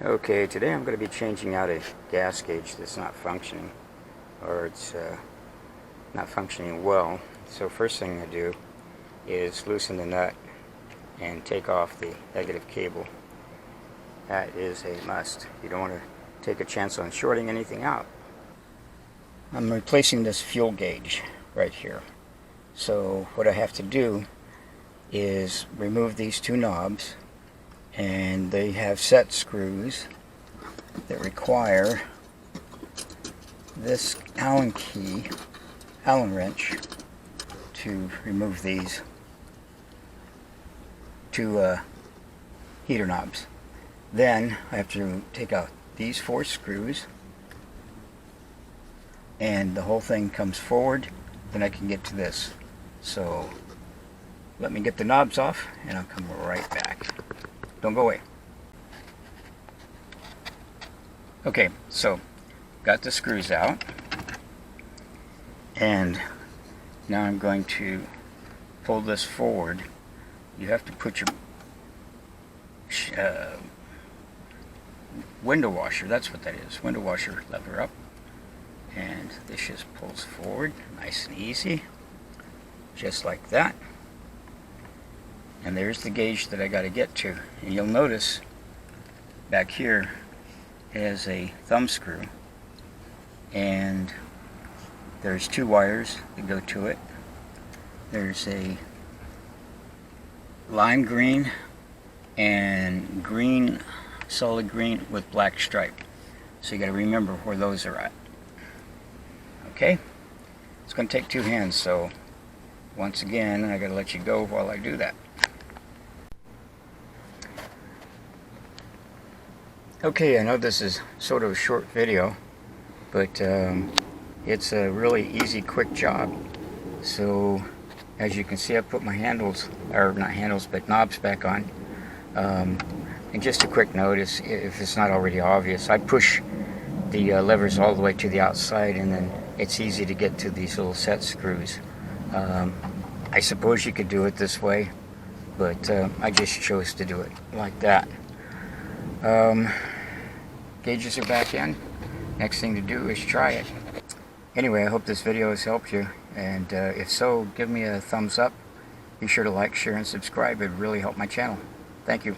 Okay, today I'm going to be changing out a gas gauge that's not functioning, or it's not functioning well. So first thing I do is loosen the nut and take off the negative cable. That is a must. You don't want to take a chance on shorting anything out. I'm replacing this fuel gauge right here. So what I have to do is remove these two knobs, and they have set screws that require this Allen wrench to remove these two heater knobs. Then I have to take out these 4 screws, and the whole thing comes forward. Then I can get to this. So let me get the knobs off and I'll come right back. Don't go away. Okay, so got the screws out, and now I'm going to pull this forward. You have to put your window washer, that's what that is, window washer lever up, and this just pulls forward nice and easy, just like that. And there's the gauge that I got to get to. And you'll notice back here is a thumb screw, and there's 2 wires that go to it. There's a lime green and green, solid green with black stripe. So you got to remember where those are at. Okay? It's going to take 2 hands, so once again I got to let you go while I do that. Okay, I know this is sort of a short video, but it's a really easy, quick job. So as you can see, I put my handles, or not handles, but knobs back on. And just a quick note, if it's not already obvious, I push the levers all the way to the outside, and then it's easy to get to these little set screws. I suppose you could do it this way, but I just chose to do it like that. Gauges are back in. Next thing to do is try it. Anyway, I hope this video has helped you, and if so, give me a thumbs up. Be sure to like, share, and subscribe. It would really help my channel. Thank you.